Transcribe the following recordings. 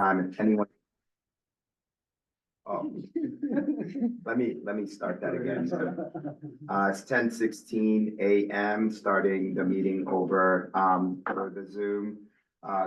If anyone. Oh, let me start that again. It's 10:16 a.m. starting the meeting over the Zoom.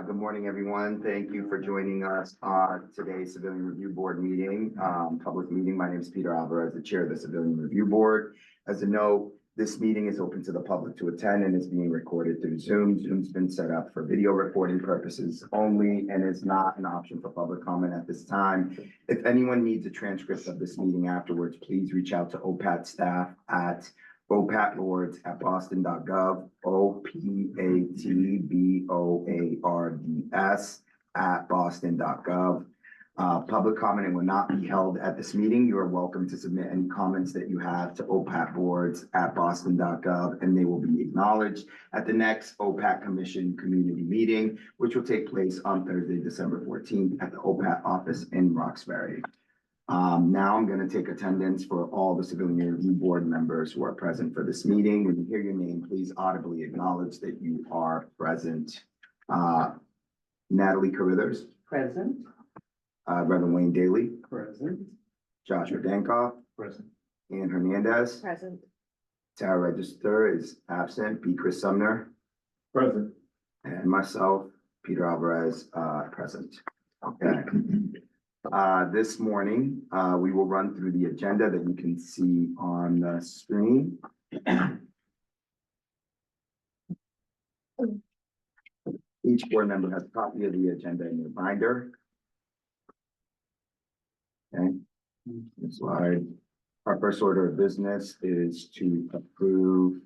Good morning, everyone. Thank you for joining us on today's Civilian Review Board meeting, public meeting. My name is Peter Alvarez, the chair of the Civilian Review Board. As a note, this meeting is open to the public to attend and is being recorded through Zoom. Zoom's been set up for video recording purposes only and is not an option for public comment at this time. If anyone needs a transcript of this meeting afterwards, please reach out to OPAT staff at opatlords@boston.gov, OPATBOARDS@boston.gov. Public comment will not be held at this meeting. You are welcome to submit any comments that you have to opatboards@boston.gov, and they will be acknowledged at the next OPAT Commission community meeting, which will take place on Thursday, December 14th at the OPAT office in Roxbury. Now I'm going to take attendance for all the Civilian Review Board members who are present for this meeting. When you hear your name, please audibly acknowledge that you are present. Natalie Carruthers. Present. Reverend Wayne Daly. Present. Joshua Dankoff. Present. Ann Hernandez. Present. Tara Register is absent. B. Chris Sumner. Present. And myself, Peter Alvarez, present. Okay. This morning, we will run through the agenda that you can see on the screen. Each board member has a copy of the agenda in your binder. Okay, next slide. Our first order of business is to approve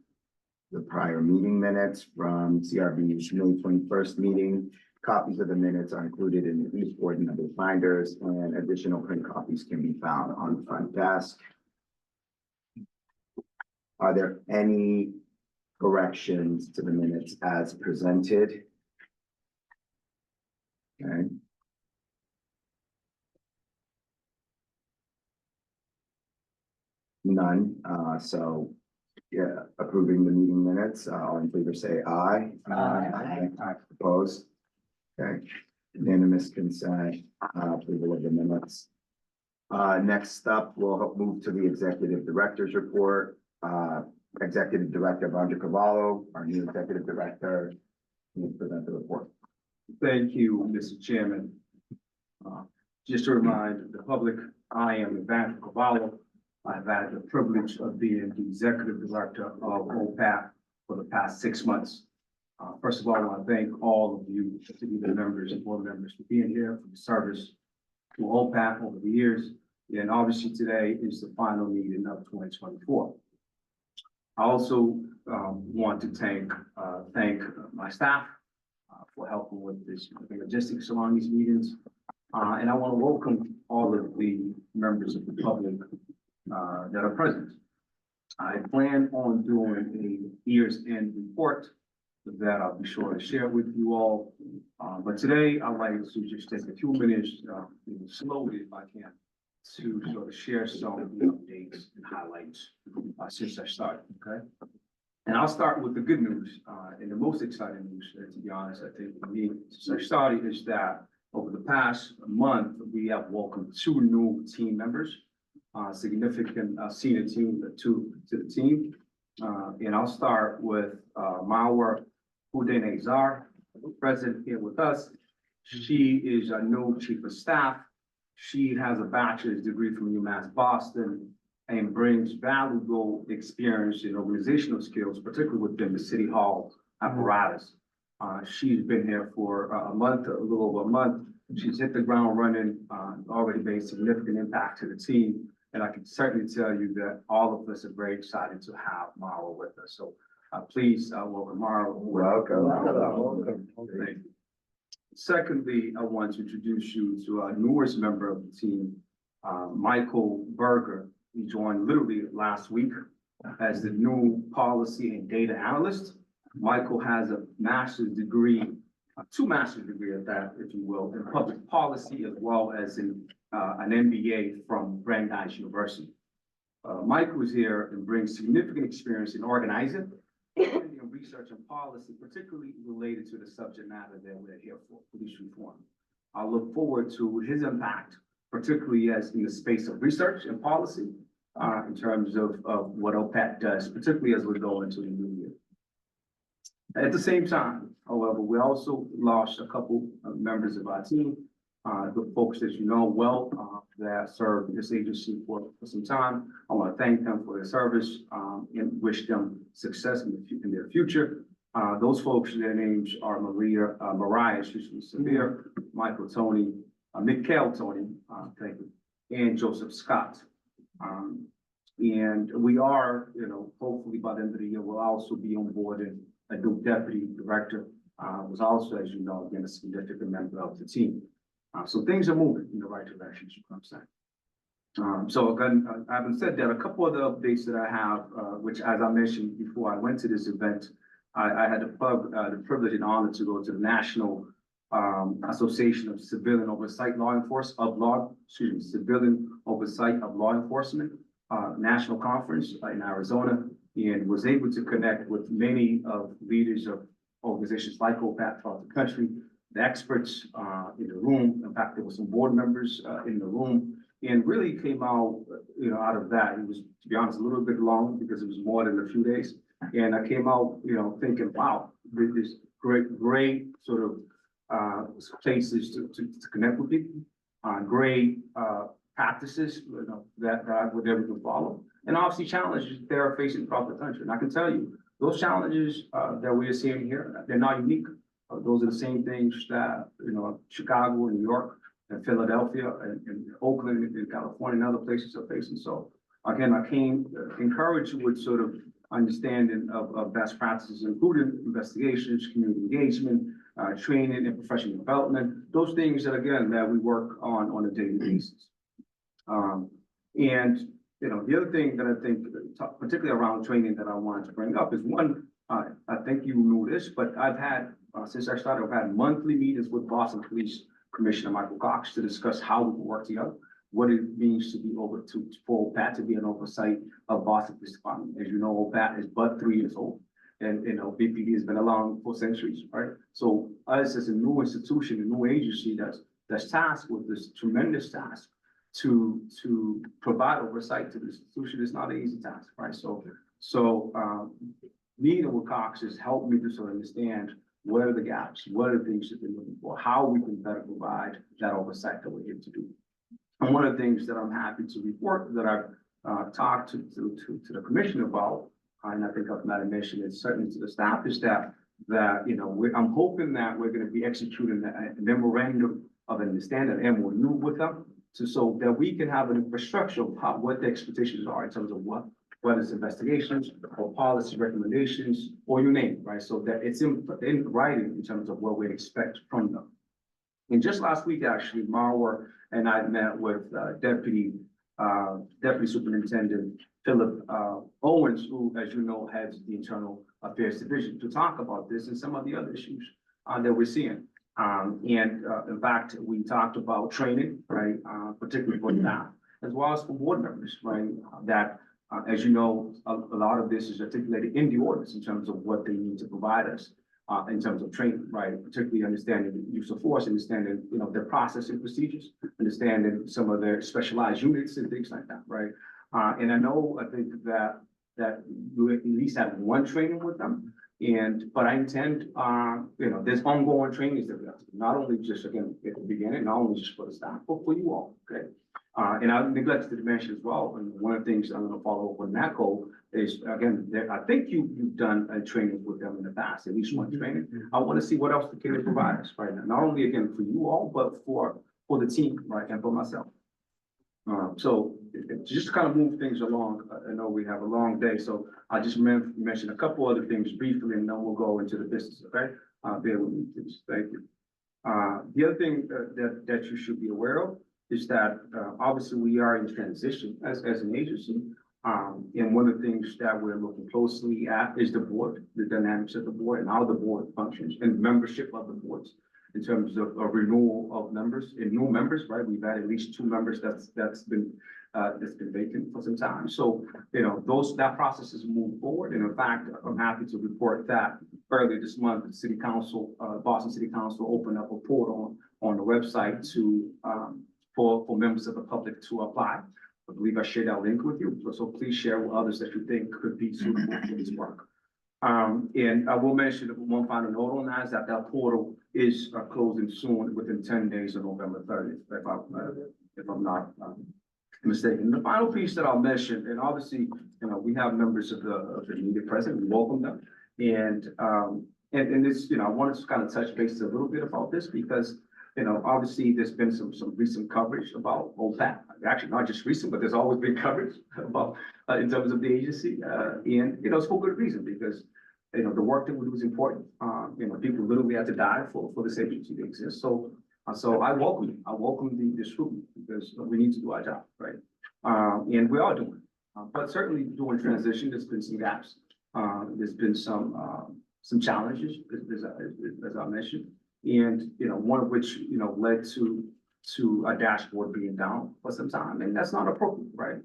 the prior meeting minutes from CRB's May 21st meeting. Copies of the minutes are included in each board member binders, and additional print copies can be found on the front desk. Are there any corrections to the minutes as presented? Okay. None. So, yeah, approving the meeting minutes. All in favor say aye. Aye. Opposed? Okay. Unanimous consent, approval of the minutes. Next up, we'll move to the executive director's report. Executive Director Vandra Cavallo, our new executive director, will present the report. Thank you, Mr. Chairman. Just to remind the public, I am Vandra Cavallo. I've had the privilege of being the executive director of OPAT for the past 6 months. First of all, I want to thank all of you, particularly the members and board members, for being here, for the service to OPAT over the years. And obviously today is the final meeting of 2024. I also want to thank my staff for helping with the logistics along these meetings. And I want to welcome all of the members of the public that are present. I plan on doing a year's end report that I'll be sure to share with you all. But today I'd like to just take a few minutes, slowly if I can, to sort of share some of the updates and highlights since I started, okay? And I'll start with the good news, and the most exciting news, to be honest, I think for me, since I started, is that over the past month, we have welcomed 2 new team members, significant senior team to the team. And I'll start with Mawar Udenazar, present here with us. She is a new chief of staff. She has a bachelor's degree from UMass Boston and brings valuable experience in organizational skills, particularly within the City Hall apparatus. She's been here for a month, a little over a month. She's hit the ground running, already made significant impact to the team. And I can certainly tell you that all of us are very excited to have Mara with us. So please welcome Mara. Welcome. Thank you. Secondly, I want to introduce you to our newest member of the team, Michael Berger. He joined literally last week as the new policy and data analyst. Michael has a master's degree, 2 master's degrees at that, if you will, in public policy, as well as in an MBA from Brandeis University. Michael is here and brings significant experience in organizing and research and policy, particularly related to the subject matter that we're here for, police reform. I look forward to his impact, particularly as in the space of research and policy, in terms of what OPAT does, particularly as we go into the new year. At the same time, however, we also lost a couple of members of our team, the folks, as you know, well, that served this agency for some time. I want to thank them for their service, and wish them success in their future. Those folks, their names are Mariah, Severe, Michael Tony, Mikhail Tony, thank you, and Joseph Scott. And we are, hopefully by the end of the year, we'll also be on board and a new deputy director, was also, as you know, again, a significant member of the team. So things are moving in the right direction, is what I'm saying. So again, having said that, a couple of the updates that I have, which as I mentioned before I went to this event, I had the privilege and honor to go to the National Association of Civilian Oversight Law Enforcement, Civilian Oversight of Law Enforcement, National Conference in Arizona, and was able to connect with many of leaders of organizations like OPAT throughout the country, the experts in the room. In fact, there were some board members in the room, and really came out, out of that. It was, to be honest, a little bit long because it was more than a few days. And I came out, thinking, wow, this great sort of places to connect with people, great practices that I would ever follow, and obviously challenges they are facing across the country. And I can tell you, those challenges that we are seeing here, they're not unique. Those are the same things that Chicago and New York and Philadelphia and Oakland and California and other places are facing. So again, I came encouraged with sort of understanding of best practices, including investigations, community engagement, training and professional development, those things that, again, that we work on a daily basis. And, the other thing that I think, particularly around training that I wanted to bring up is one, I think you knew this, but I've had, since I started, I've had monthly meetings with Boston Police Commissioner Michael Cox to discuss how we can work together, what it means to be for OPAT to be an oversight of Boston Police Department. As you know, OPAT is but 3 years old, and BPD has been around for centuries, right? So us as a new institution, a new agency that's tasked with this tremendous task to provide oversight to the institution is not an easy task, right? So meeting with Cox has helped me to sort of understand what are the gaps, what are the things that they're looking for, how we can better provide that oversight that we're here to do. And one of the things that I'm happy to report that I've talked to the commission about, and I think I've not mentioned it certainly to the staff, is that I'm hoping that we're going to be executing a memorandum of understanding and MOU with them, so that we can have an infrastructure of what the expectations are in terms of whether it's investigations or policy recommendations or you name it, right? So that it's in writing in terms of what we expect from them. And just last week, actually, Marwa and I met with Deputy Superintendent Philip Owens, who, as you know, heads the Internal Affairs Division, to talk about this and some of the other issues that we're seeing. In fact, we talked about training, right, particularly for staff, as well as for board members, right, that, as you know, a lot of this is articulated in the ordinance in terms of what they need to provide us in terms of training, right, particularly understanding the use of force, understanding, their processing procedures, understanding some of their specialized units and things like that, right? And I think that you at least have one training with them. But I intend, there's ongoing trainings that we have to do, not only just, again, at the beginning, not only just for the staff, but for you all, okay? And I neglected to mention as well, and one of the things I'm gonna follow up on that goal is, again, I think you've done a training with them in the past, at least one training. I wanna see what else the can provide us right now, not only, again, for you all, but for the team, right, and for myself. So just to kind of move things along, I know we have a long day, so I just mention a couple other things briefly, and then we'll go into the business, okay? Bear with me, please. Thank you. The other thing that you should be aware of is that obviously we are in transition as an agency. And one of the things that we're looking closely at is the board, the dynamics of the board, and how the board functions, and membership of the boards in terms of a renewal of members and new members, right? We've had at least 2 members that's been vacant for some time. So, that process has moved forward. And in fact, I'm happy to report that earlier this month, the City Council, Boston City Council opened up a portal on the website for members of the public to apply. I believe I shared that link with you, so please share with others that you think could be suitable for this work. And I will mention that one final note on that is that portal is closing soon, within 10 days of November 30th, if I'm not mistaken. The final piece that I'll mention, and obviously, we have members of the media present, we welcome them. And this, I wanted to kind of touch base a little bit about this because, obviously there's been some recent coverage about OPAC. Actually, not just recent, but there's always been coverage about, in terms of the agency. And, it's for good reason because, the work that we do is important. People literally have to die for this agency to exist. So I welcome the scrutiny because we need to do our job, right? And we are doing it. But certainly during transition, there's been some gaps. There's been some challenges, as I mentioned. And, one of which, led to a dashboard being down for some time, and that's not appropriate, right?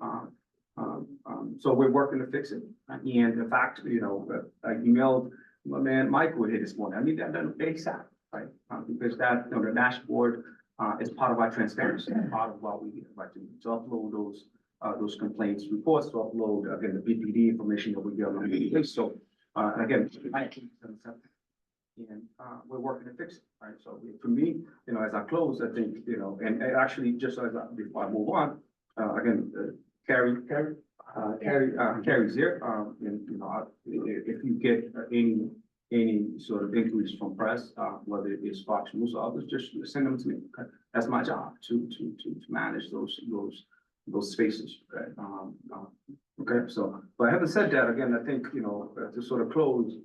So we're working to fix it. And in fact, I emailed my man Michael here this morning. I need that done ASAP, right? Because that, the dashboard is part of our transparency, part of what we do, right? To upload those complaints reports, to upload, again, the BPD information that we get on the place. So, again, and we're working to fix it, right? So for me, as I close, I think, and actually just before I move on, again, Carrie's here, and if you get any sort of inquiries from press, whether it's Fox News or others, just send them to me. Okay? That's my job to manage those spaces. Okay. Okay. So, but having said that, again, I think to sort of close,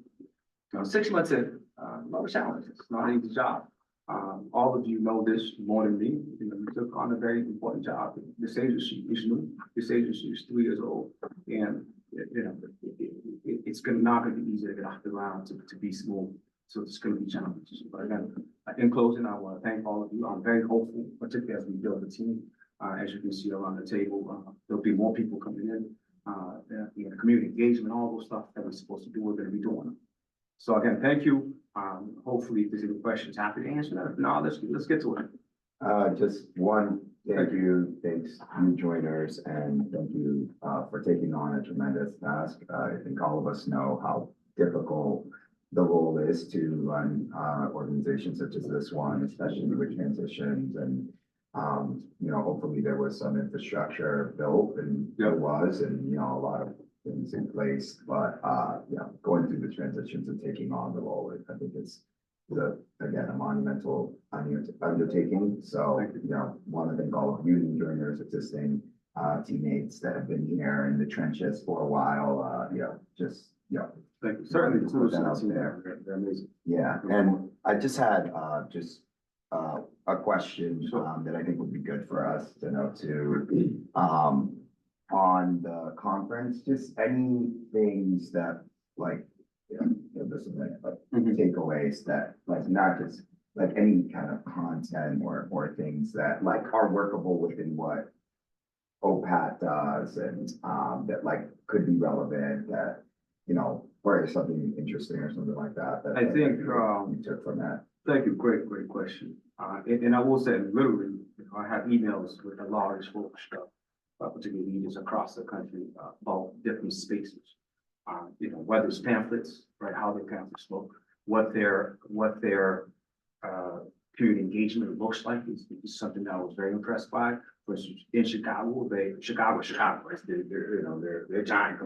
6 months in, a lot of challenges. It's not an easy job. All of you know this more than me. We took on a very important job. This agency is new. This agency is 3 years old, and it's not going to be easy to get off the ground to be smooth. So it's going to be challenges. But again, in closing, I want to thank all of you. I'm very hopeful, particularly as we build the team. As you can see around the table, there'll be more people coming in. Community engagement, all those stuff that we're supposed to do, we're going to be doing. So again, thank you. Hopefully, if there's any questions, happy to answer that. If not, let's get to it. Just one thank you, thanks new joiners, and thank you for taking on a tremendous task. I think all of us know how difficult the role is to run organizations such as this one, especially with transitions. And hopefully there was some infrastructure built, and there was, and a lot of things in place. But going through the transitions and taking on the role, I think it's again a monumental undertaking. So want to thank all of you new joiners, existing teammates that have been here in the trenches for a while. Thank you. Certainly, they're amazing. Yeah, and I just had a question that I think would be good for us to know too. On the conference, just any things that this is takeaways that not just any kind of content or things that are workable within what OPAT does, and that could be relevant, that or something interesting or something like that. I think you took from that. Thank you. Great question. And I will say, literally, I have emails with a large folks, particularly leaders across the country, about different spaces. Whether it's pamphlets, right? How their pamphlets look, what their community engagement looks like is something that I was very impressed by. For instance, in Chicago, Chicago, right? They're giant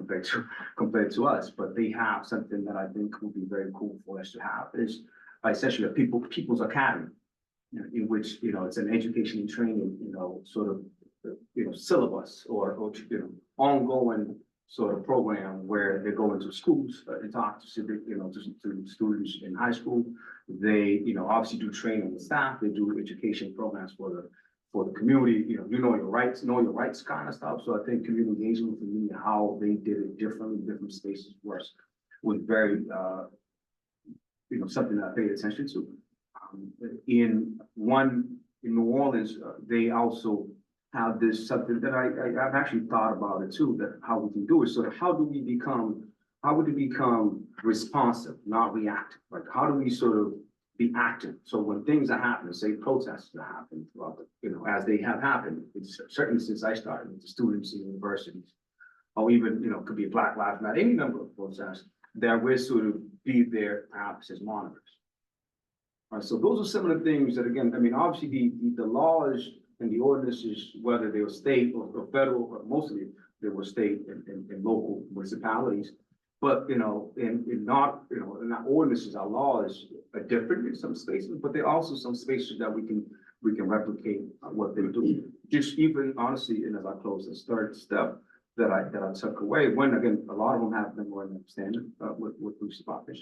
compared to us, but they have something that I think would be very cool for us to have, is essentially a people's academy, in which it's an education and training, sort of syllabus or ongoing sort of program where they go into schools and talk to students in high school. They obviously do training with staff. They do education programs for the community. Know your rights kind of stuff. So I think community engagement for me, how they did it differently in different spaces was very something that I paid attention to. In New Orleans, they also have this something that I've actually thought about it too, that how we can do it. So how would we become responsive, not reactive? Like how do we sort of be active. So when things are happening, say protests are happening throughout the, as they have happened, it's certainly since I started with the students in universities, or even, could be Black Lives Matter, any number of protests, that we're sort of be there perhaps as monitors. All right, so those are some of the things that, again, I mean, obviously the laws and the ordinances, whether they were state or federal, but mostly they were state and local municipalities. But, in not, in our ordinances, our laws are different in some spaces, but there are also some spaces that we can replicate what they do. Just even honestly, and as I close this third step that I took away, when again, a lot of them have memorandum of understanding with police departments.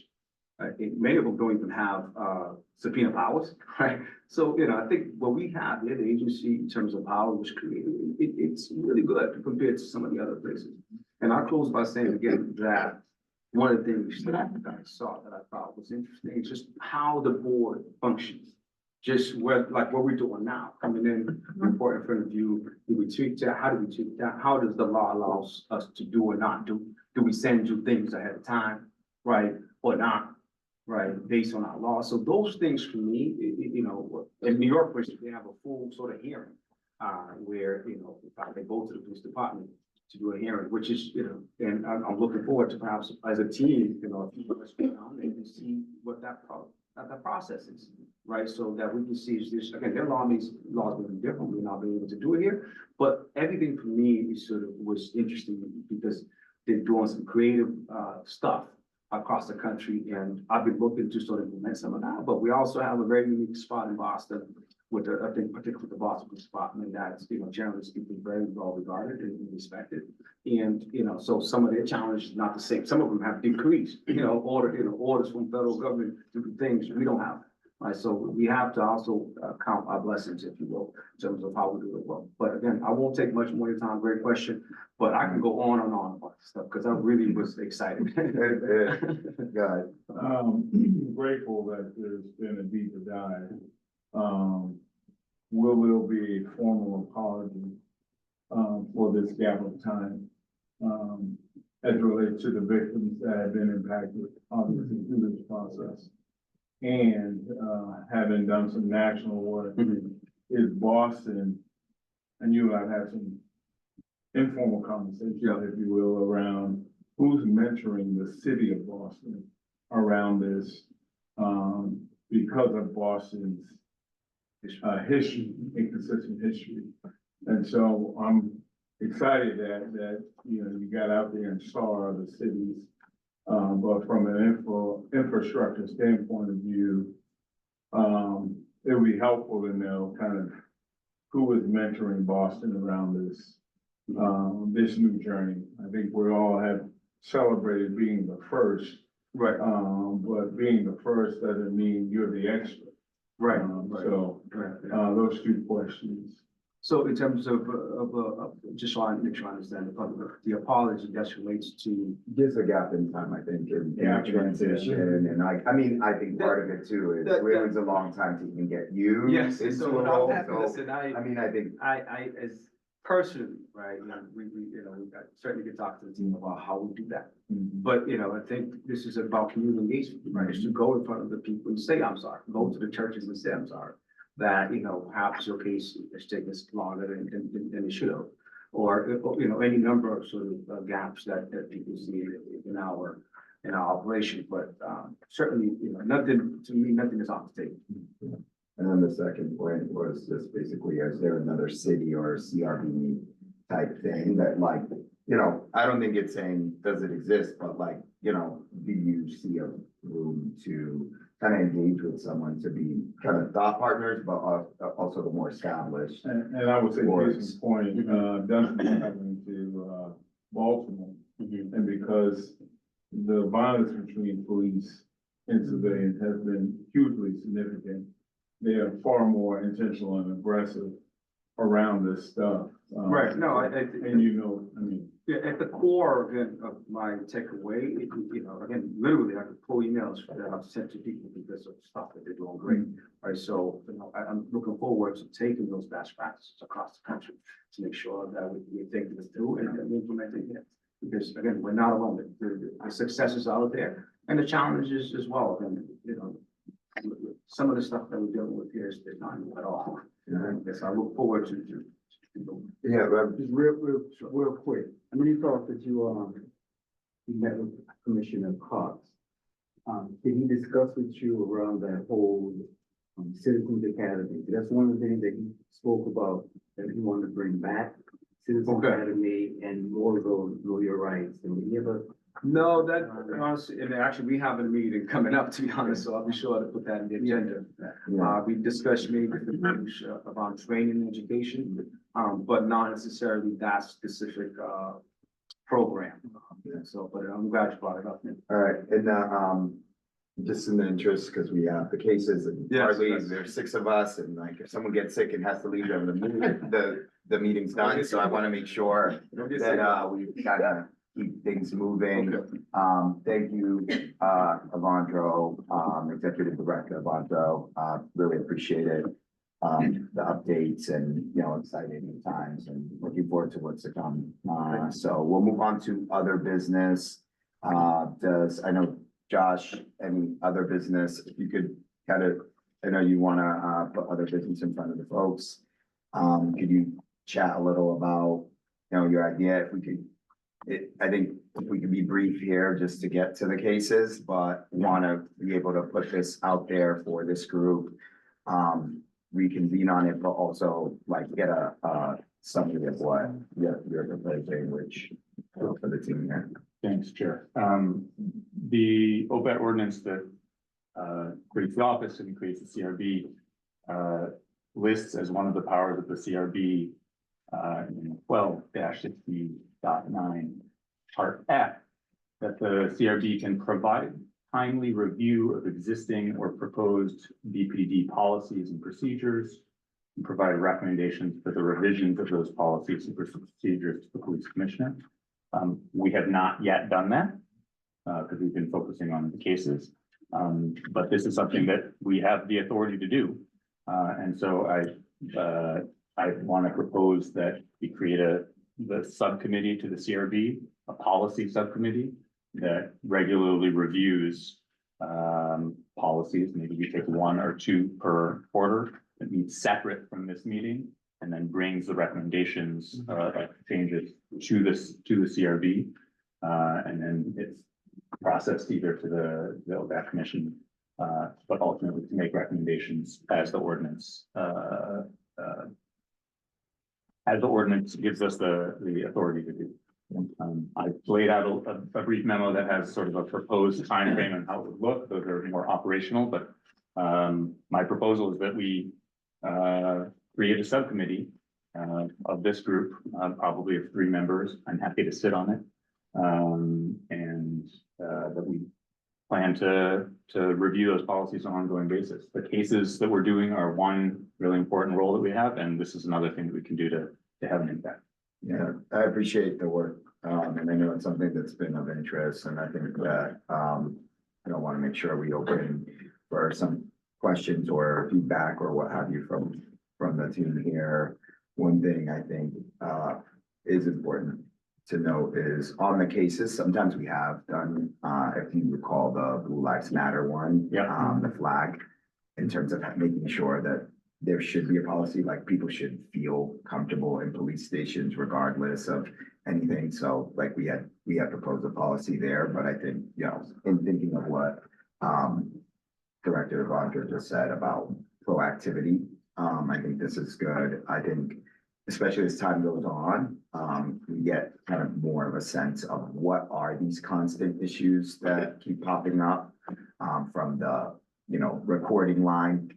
Many of them don't even have subpoena powers, right? So, I think what we have here, the agency in terms of how it was created, it's really good compared to some of the other places. And I'll close by saying again that one of the things that I saw that I thought was interesting is just how the board functions. Just like what we're doing now, coming in, report in front of you, do we tweak that? How do we tweak that? How does the law allow us to do or not do? Do we send you things ahead of time, right, or not, right, based on our law? So those things for me, in New York, for instance, they have a full sort of hearing where, they go to the police department to do a hearing, which is, and I'm looking forward to perhaps as a team, a few of us go down and can see what that process is, right? So that we can see is this, again, their laws will be different. We're not being able to do it here, but everything for me is was interesting because they're doing some creative stuff across the country. And I've been looking to sort of implement some of that, but we also have a very unique spot in Boston with I think particularly the Boston Police Department that's, generally speaking, very well regarded and respected. And, so some of their challenges not the same. Some of them have decreased, orders from federal government to do things we don't have. Right, so we have to also count our blessings, if you will, in terms of how we do it well. But again, I won't take much more of your time. Great question, but I can go on and on about this stuff because I really was excited. Good. Grateful that there's been a deeper dive. Will be a formal apology for this gap of time as it relates to the victims that have been impacted, obviously, through this process. And having done some national work, is Boston, and you and I've had some informal conversations, if you will, around who's mentoring the city of Boston around this because of Boston's history, inconsistent history. And so I'm excited that you got out there and saw the cities. But from an infrastructure standpoint of view, it would be helpful to know kind of who is mentoring Boston around this new journey. I think we all have celebrated being the first, right? But being the first doesn't mean you're the expert. Right. So those two questions. So in terms of just so I make sure I understand the apology that relates to Gives a gap in time, I think, in transition, and I think part of it too is it was a long time to even get you into a role. Listen, I think I as personally, right, we certainly can talk to the team about how we do that. But, I think this is about community engagement, right? It's to go in front of the people and say, I'm sorry, go to the churches and say, I'm sorry, that, perhaps your case has taken us longer than it should have. Or, any number of sort of gaps that people see in our operation. But certainly, nothing is off the table. And then the second point was just basically, is there another city or CRB type thing that I don't think it's saying, does it exist, but do you see a room to kind of engage with someone to be kind of thought partners, but also the more established? And I would say, case in point, Duncan coming to Baltimore, and because the violence between police and civilians has been hugely significant, they are far more intentional and aggressive around this stuff. Right. No, and at the core again of my takeaway, again, literally I could pull emails that I've sent to people because of stuff that they're doing great. Right. So, I'm looking forward to taking those best practices across the country to make sure that we think this through and we implementing it. Because again, we're not alone. The successes out there and the challenges as well. And, some of the stuff that we're dealing with here is not new at all. Yes, I look forward to. Yeah, Just real quick. I mean, you thought that you met with Commissioner Cox. Did he discuss with you around that whole Citizens Academy? That's one of the things that he spoke about that he wanted to bring back. Citizens Okay. Academy and more of those know your rights. And we never. No, that, honestly, and actually, we have a meeting coming up, to be honest, so I'll be sure to put that in the agenda. We discussed maybe the approach about training and education, but not necessarily that specific, program. So, but I'm glad you brought it up. all right, and, just in the interest, because we have the cases and Yes, hardly, yes. there's 6 of us, and like, if someone gets sick and has to leave, then the meeting's done, so I want to make sure that, we gotta keep things moving. Okay. Thank you, Avandro, Executive Director Avandro, really appreciate it. The updates and, exciting times and looking forward to what's to come. So we'll move on to other business. I know, Josh, any other business, if you could kind of, I know you wanna, put other business in front of the folks. Could you chat a little about, your idea, if we could, I think if we could be brief here just to get to the cases, but wanna be able to put this out there for this group. Reconvene on it, but also like get a summary of what you're proposing, which for the team here. Thanks, Chair. The OPET ordinance that creates the office and creates the CRB lists as one of the powers of the CRB in 12-60.9 Part F, that the CRB can provide timely review of existing or proposed BPD policies and procedures, and provide recommendations for the revisions of those policies and procedures to the police commissioner. We have not yet done that because we've been focusing on the cases. But this is something that we have the authority to do. And so I want to propose that we create the subcommittee to the CRB, a policy subcommittee that regularly reviews policies. Maybe we take 1 or 2 per quarter that meets separate from this meeting, and then brings the recommendations of changes to the CRB. And then it's processed either to the OPAC commission, but ultimately to make recommendations as the ordinance gives us the authority to do. I've laid out a brief memo that has sort of a proposed timeframe on how it would look. Those are more operational, but my proposal is that we create a subcommittee of this group, probably of 3 members. I'm happy to sit on it. And that we plan to review those policies on an ongoing basis. The cases that we're doing are one really important role that we have, and this is another thing that we can do to have an impact. Yeah, I appreciate the work, and I know it's something that's been of interest, and I think that, want to make sure we open for some questions or feedback or what have you from the team here. One thing I think, is important to note is on the cases, sometimes we have done, if you recall the Blue Lives Matter one. Yeah. The flag, in terms of making sure that there should be a policy, like people should feel comfortable in police stations regardless of anything. So like we had proposed a policy there, but I think, in thinking of what Director Avandro just said about proactivity, I think this is good. I think especially as time goes on, we get kind of more of a sense of what are these constant issues that keep popping up, from the, recording line,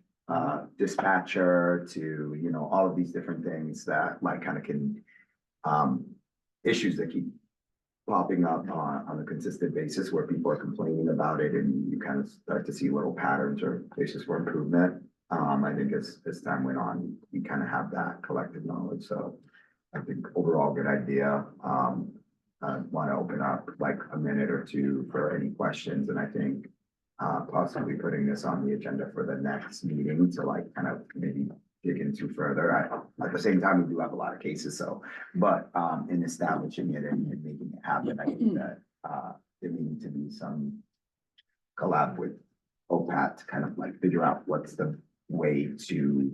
dispatcher to, all of these different things that like kind of can, issues that keep popping up on a consistent basis where people are complaining about it and you kind of start to see little patterns or places for improvement. I think as time went on, we kind of have that collective knowledge. So I think overall good idea. I want to open up like a minute or 2 for any questions. And I think possibly putting this on the agenda for the next meeting to like kind of maybe dig into further. At the same time, we do have a lot of cases. So, but in establishing it and making it happen, I think that there needs to be some collab with OPAT to kind of like figure out what's the way to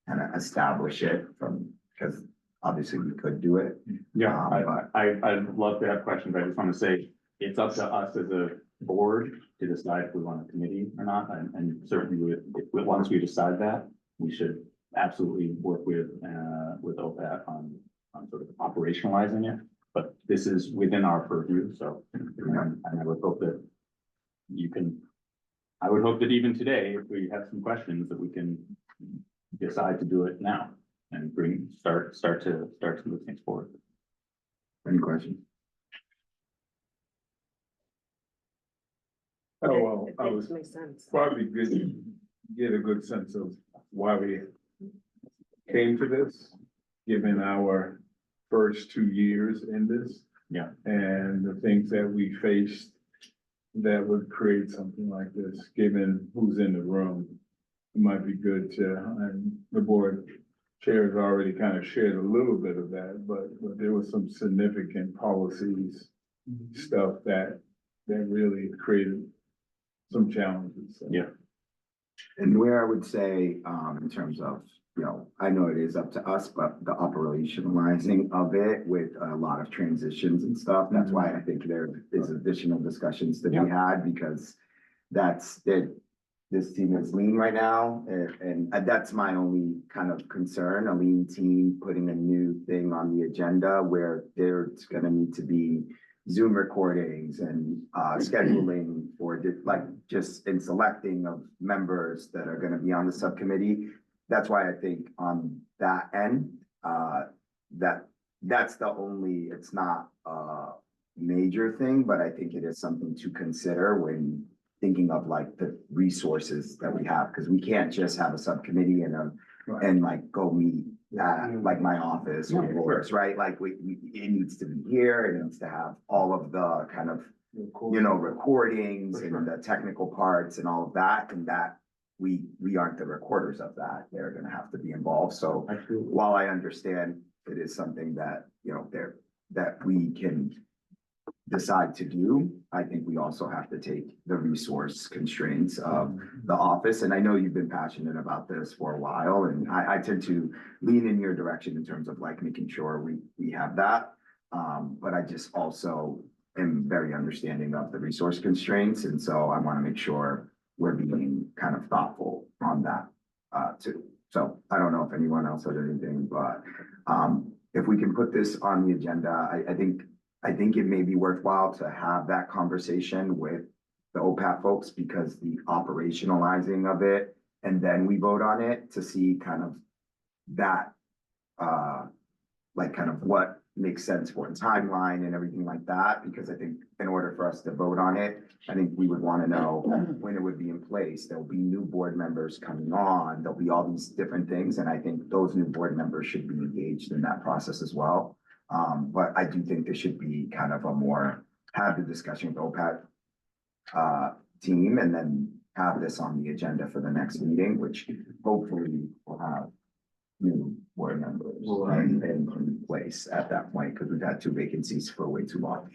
kind of establish it from, because obviously we could do it. Yeah, But I'd love to have questions, but I just want to say, it's up to us as a board to decide if we want a committee or not, and certainly once we decide that, we should absolutely work with OPAT on sort of operationalizing it, but this is within our purview, so, and I would hope that I would hope that even today, if we have some questions, that we can decide to do it now and start to move things forward. any questions? Oh, well, It I was makes sense. probably good to get a good sense of why we came to this, given our first 2 years in this. Yeah. And the things that we faced that would create something like this, given who's in the room. It might be good to, and the board chair has already kind of shared a little bit of that, but there was some significant policies, stuff that really created some challenges. So. Yeah. And where I would say, in terms of, I know it is up to us, but the operationalizing of it with a lot of transitions and stuff, that's why I think there is additional discussions to be had, because that's it. This team is lean right now, and that's my only kind of concern, a lean team putting a new thing on the agenda where there's gonna need to be Zoom recordings and scheduling for just in selecting of members that are gonna be on the subcommittee. That's why I think on that end, that's the only, it's not a major thing, but I think it is something to consider when thinking of like the resources that we have, because we can't just have a subcommittee and like go meet at like my office or yours, right? Like it needs to be here, it needs to have all of the kind of, recordings and the technical parts and all of that, and that we aren't the recorders of that. They're gonna have to be involved. So while I understand it is something that, that we can decide to do, I think we also have to take the resource constraints of the office. And I know you've been passionate about this for a while, and I tend to lean in your direction in terms of like making sure we have that. But I just also am very understanding of the resource constraints. And so I want to make sure we're being kind of thoughtful on that too. So I don't know if anyone else has anything, but if we can put this on the agenda, I think it may be worthwhile to have that conversation with the OPAT folks, because the operationalizing of it, and then we vote on it to see kind of that, like kind of what makes sense for a timeline and everything like that. Because I think in order for us to vote on it, I think we would want to know when it would be in place. There'll be new board members coming on. There'll be all these different things. And I think those new board members should be engaged in that process as well. But I do think there should be kind of have the discussion with OPAT team, and then have this on the agenda for the next meeting, which hopefully will have new board members in place at that point, because we've had 2 vacancies for way too long.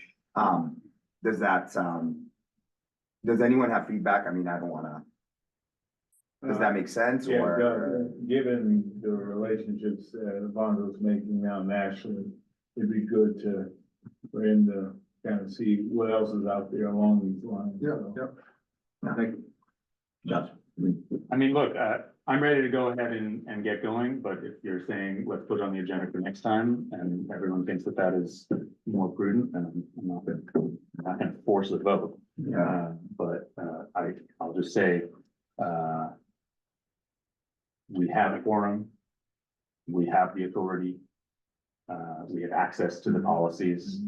Does anyone have feedback? I mean, I don't wanna, does that make sense? Yeah, Or given the relationships Vondra's making now nationally, it'd be good for him to kind of see what else is out there along these lines. Thank you. Josh? I mean, look, I'm ready to go ahead and get going, but if you're saying, let's put it on the agenda for next time, and everyone thinks that is more prudent, then I'm not gonna force a vote. Yeah. But I'll just say, we have a quorum, we have the authority, we have access to the policies.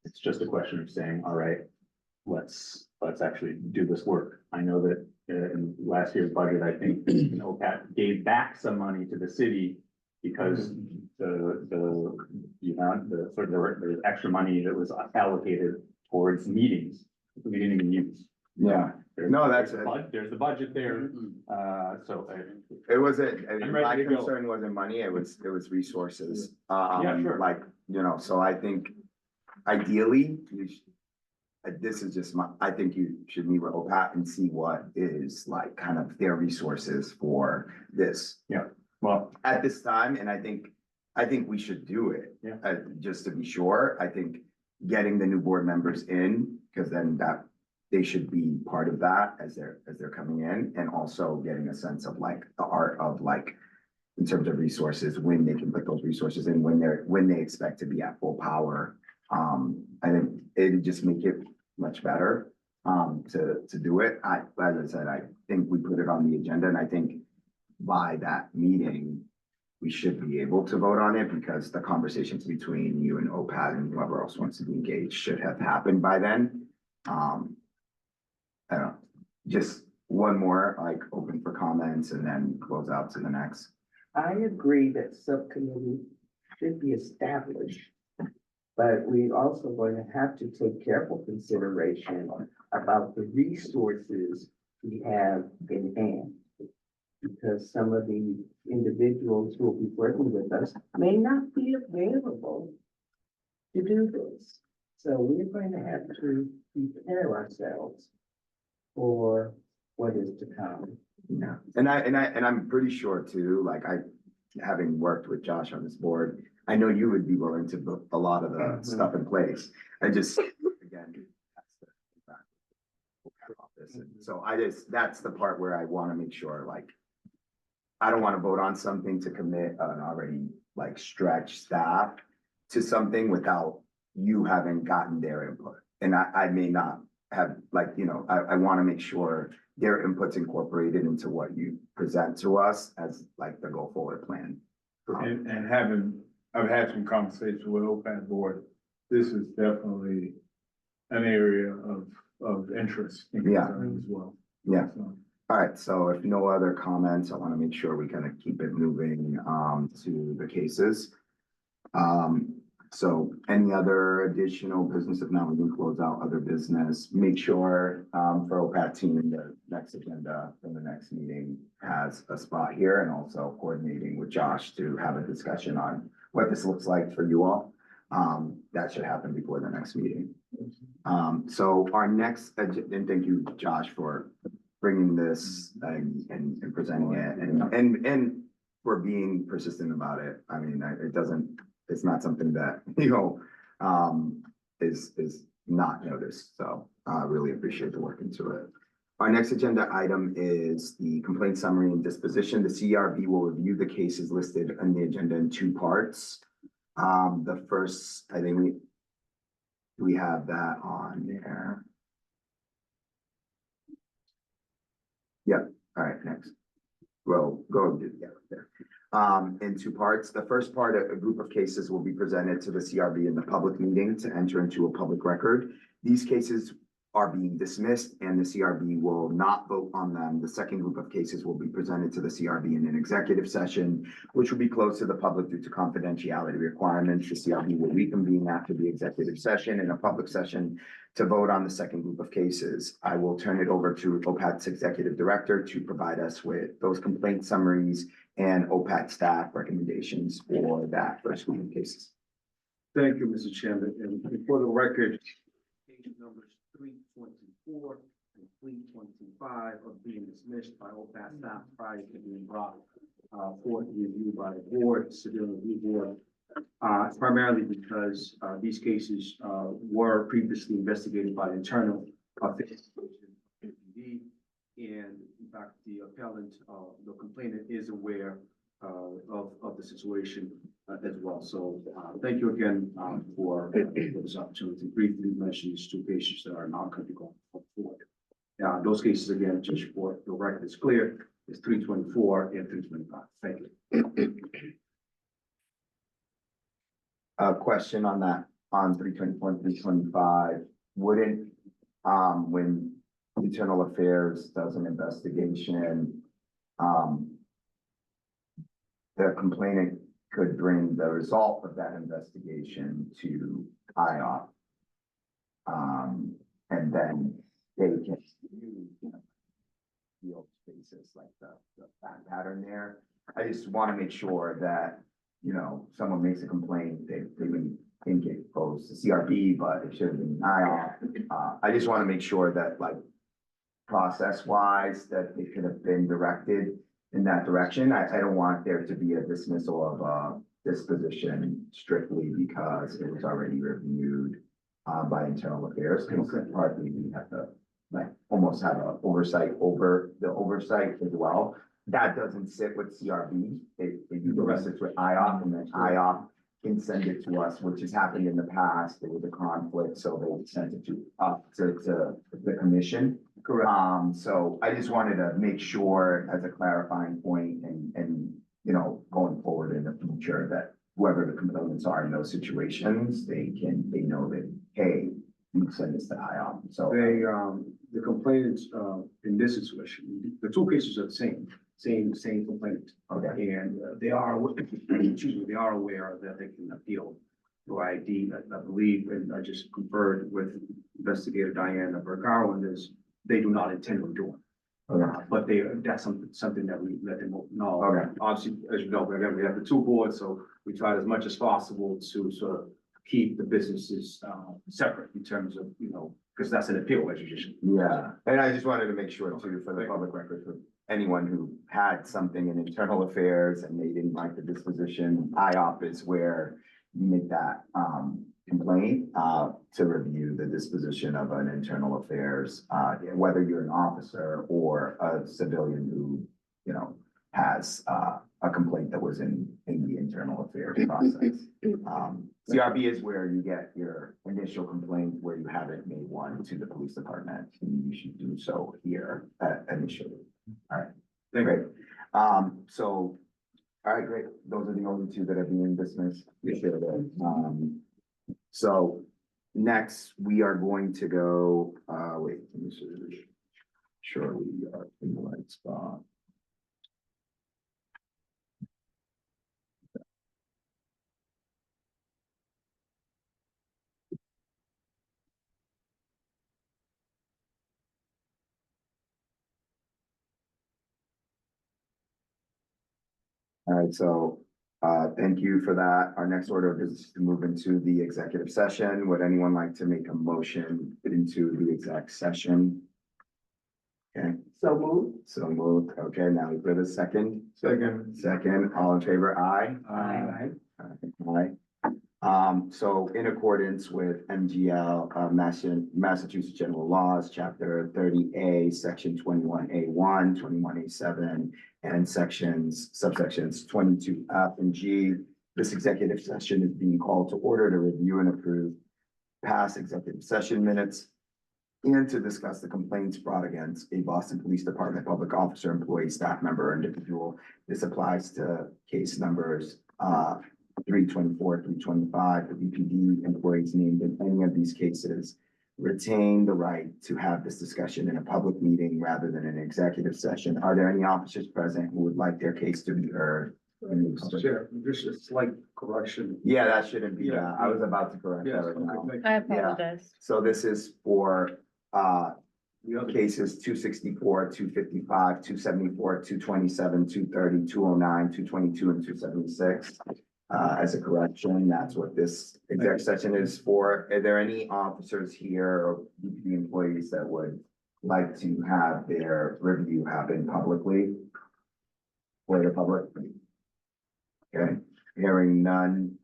It's just a question of saying, all right, let's actually do this work. I know that in last year's budget, I think, OPAT gave back some money to the city because there's extra money that was allocated towards meetings we didn't even use. Yeah. No, that's it. There's the budget there, so. It wasn't, I'm my ready to go. concern wasn't money, it was resources. Yeah, sure. Like, so I think ideally, this is just I think you should meet with OPAT and see what is like kind of their resources for this Well, at this time, and I think we should do it. Yeah. Just to be sure, I think getting the new board members in, because then that they should be part of that as they're coming in, and also getting a sense of like the art of like in terms of resources, when they can put those resources in, when they expect to be at full power. I think it'd just make it much better to do it. As I said, I think we put it on the agenda, and I think by that meeting, we should be able to vote on it, because the conversations between you and OPAT and whoever else wants to be engaged should have happened by then. I don't know, just one more, like, open for comments and then close out to the next. I agree that subcommittee should be established, but we also going to have to take careful consideration about the resources we have in hand. Because some of the individuals who will be working with us may not be available to do this. So we're going to have to prepare ourselves for what is to come. Yeah, and I'm pretty sure too, like having worked with Josh on this board, I know you would be willing to put a lot of the stuff in place. I just, again, that's the office. And so that's the part where I want to make sure, like, I don't want to vote on something to commit an already like stretched staff to something without you having gotten their input. And I may not have, like, I want to make sure their input's incorporated into what you present to us as like the go forward plan. And I've had some conversations with OPAT board. This is definitely an area of interest and concern as well. Yeah. So, All right, so if no other comments, I want to make sure we kind of keep it moving to the cases. So any other additional business, if not, we can close out other business. Make sure for OPAT team, the next agenda for the next meeting has a spot here, and also coordinating with Josh to have a discussion on what this looks like for you all. That should happen before the next meeting. So our next, and thank you, Josh, for bringing this and presenting it and for being persistent about it. I mean, it's not something that, is not noticed. So I really appreciate the work into it. Our next agenda item is the complaint summary and disposition. The CRB will review the cases listed on the agenda in two parts. The first, I think we have that on there. Yeah, all right, next. Well, go do right there. In two parts. The first part, a group of cases will be presented to the CRB in the public meeting to enter into a public record. These cases are being dismissed and the CRB will not vote on them. The second group of cases will be presented to the CRB in an executive session, which will be closed to the public due to confidentiality requirements. The CRB will reconvene after the executive session in a public session to vote on the second group of cases. I will turn it over to OPAT's executive director to provide us with those complaint summaries and OPAT staff recommendations for that first group of cases. Thank you, Mr. Chairman. And for the record, case numbers 324 and 325 are being dismissed by OPAT staff prior to being brought for review by the board, civil review board. Primarily because these cases were previously investigated by the internal office, and in fact, the appellant, the complainant is aware of the situation as well. So thank you again for this opportunity to briefly mention these two cases that are not going to go forward. Those cases, again, just for the record is clear, is 324 and 325. Thank you. A question on that, on 324 and 325, wouldn't, when Internal Affairs does an investigation, the complainant could bring the result of that investigation to IOP. And then they can use field spaces like the fact pattern there. I just want to make sure that, someone makes a complaint, they think it goes to CRB, but it should have been IOP. I just want to make sure that like process wise, that it could have been directed in that direction. I don't want there to be a dismissal of this position strictly because it was already reviewed by internal affairs. Because partly we have to like almost have a oversight over the oversight as well. That doesn't sit with CRB. The rest sits with IOP, and then IOP can send it to us, which has happened in the past. There was a conflict, so they sent it to the commission. Correct. So I just wanted to make sure as a clarifying point and, you know, going forward in the future that whoever the complainants are in those situations, they know that, hey, you send this to IOP. So They, the complainants, in this situation, the two cases are the same complainant. okay, And they are, excuse me, they are aware that they can appeal through ID. I believe, and I just conferred with investigator Diana Vergara on this, they do not intend on doing. okay, But that's something that we let them know. Okay. Obviously, as you know, again, we have the two boards, so we tried as much as possible to sort of keep the businesses, separate in terms of, you know, because that's an appeal legislation. yeah. And I just wanted to make sure too, for the public record, for anyone who had something in internal affairs and they didn't like the disposition, IOP is where you make that, complaint, to review the disposition of an internal affairs, whether you're an officer or a civilian who, you know, has, a complaint that was in the internal affairs process. CRB is where you get your initial complaint where you haven't made one to the police department, and you should do so here, initially. All right, Thank great. you. So, all right, great. Those are the only two that are being dismissed. Appreciate it. So next, we are going to go, wait, let me see. Sure, we are in the right spot. All right, so, thank you for that. Our next order of business is to move into the executive session. Would anyone like to make a motion into the exec session? Okay, so moved. Okay, now for the second. Second, all in favor, aye? Aye. Aye. So in accordance with MGL, Massachusetts General Laws, Chapter 30A, Section 21A1, 21A7, and subsections 22F and G, this executive session is being called to order to review and approve past executive session minutes and to discuss the complaints brought against a Boston Police Department public officer, employee, staff member, or individual. This applies to case numbers 324, 325. The BPD employees named in any of these cases retain the right to have this discussion in a public meeting rather than an executive session. Are there any officers present who would like their case to be heard? Chair, just a slight correction. Yeah, that shouldn't be, Yeah. I was about to correct Yes, that right now. okay, thank I you. apologize. So this is for, The other cases 264, 255, 274, 227, 230, 209, 222, and 276. As a correction, that's what this exec session is for. Are there any officers here or BPD employees that would like to have their review happen publicly? For the public? Okay, hearing none,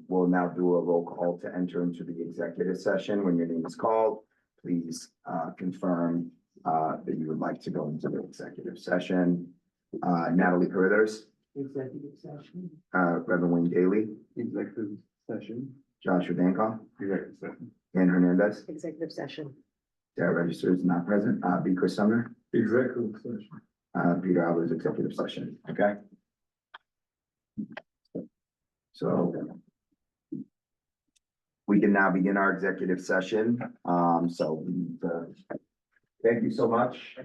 we'll now do a roll call to enter into the executive session. When your name is called, please confirm that you would like to go into the executive session. Natalie Carruthers, Executive session. Reverend Wayne Daly, Executive session. Joshua Dankoff, Executive session. Ann Hernandez, Executive session. Sarah Register is not present, B. Chris Sumner, Executive session. Peter Albert's executive session, okay? So we can now begin our executive session. Thank you so much.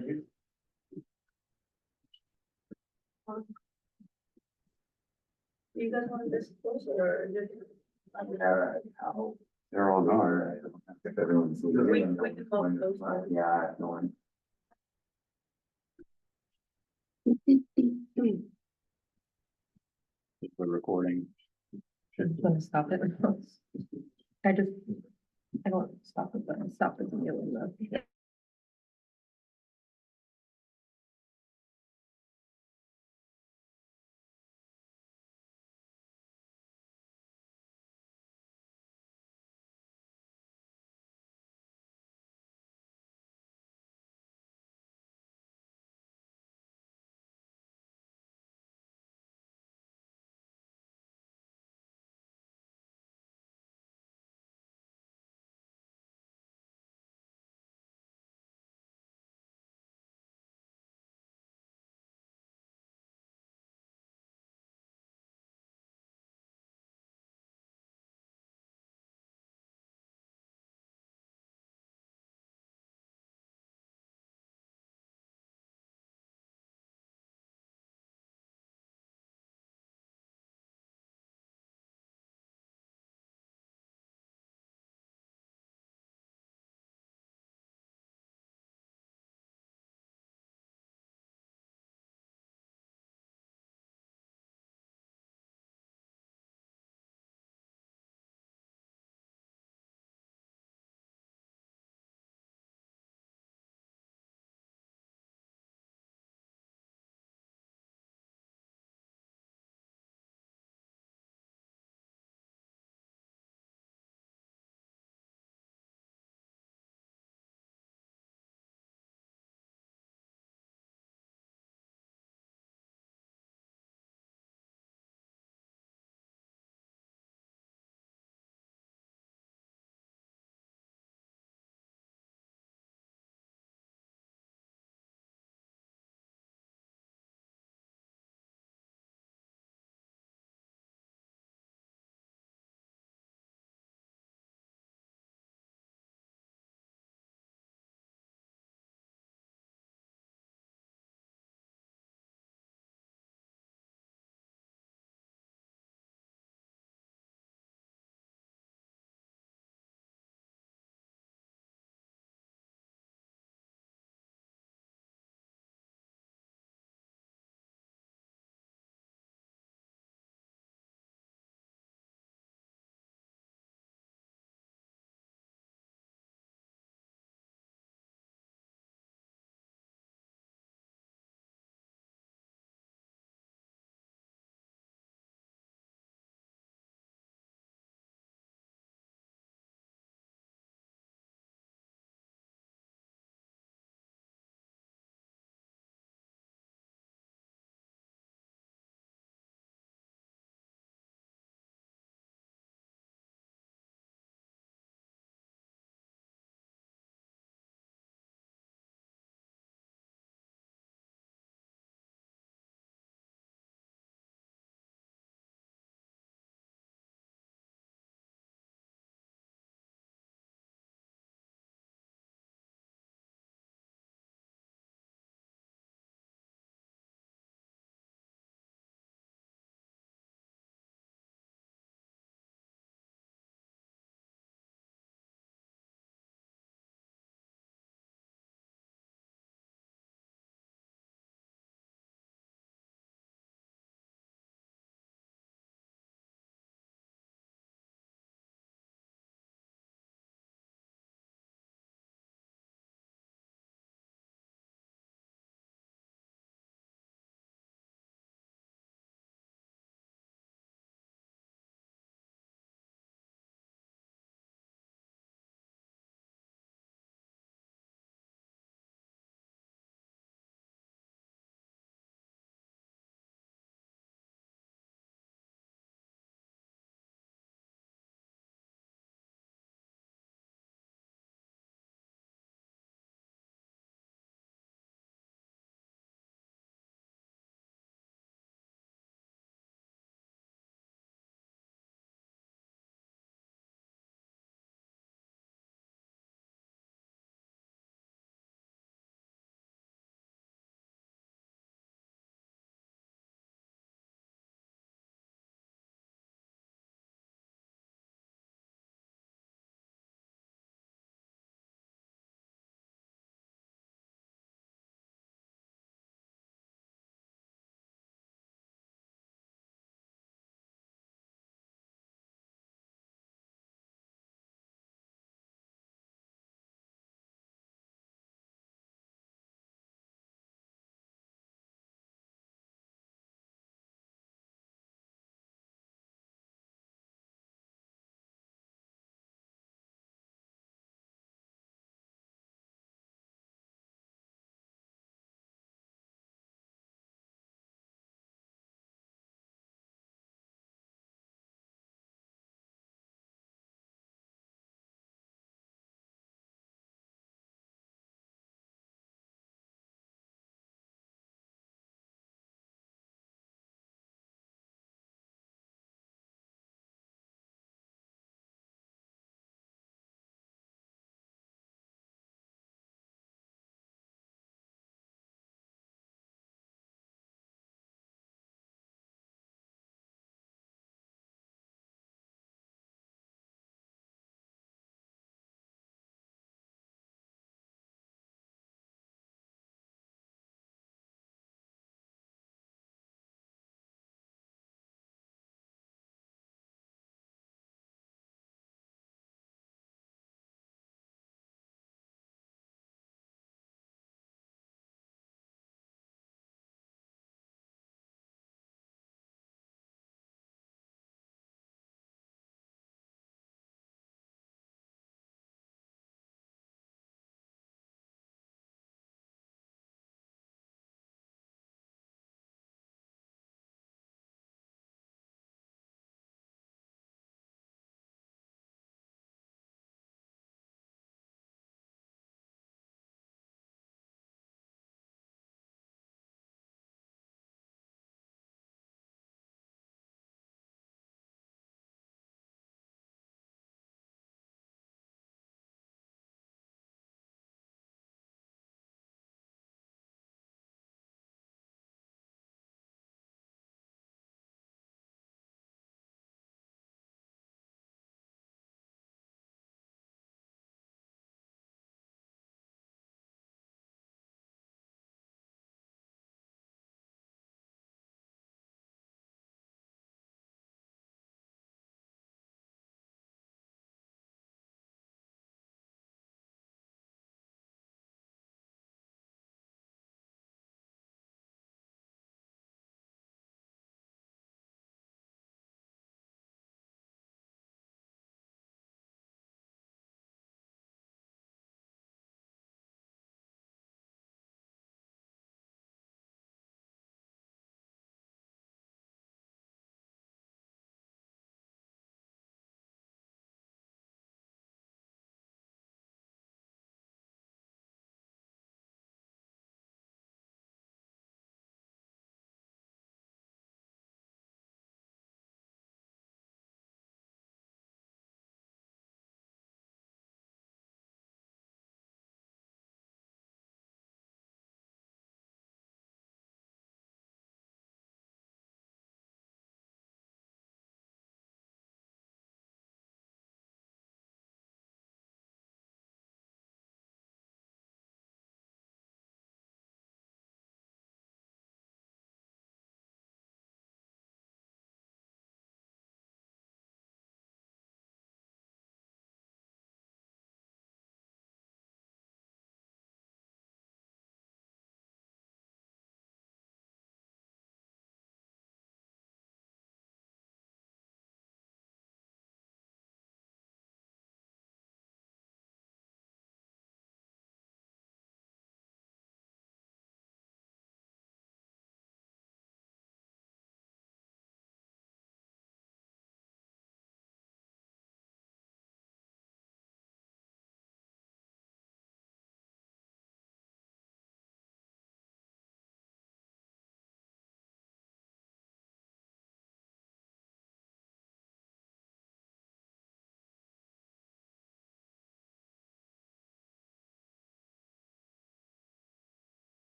Do you guys want this close or just? They're all gone. If everyone's leaving. We can call it those. Yeah, no one. For recording. Want to stop it? I just, I don't stop at the, stop at the middle of the.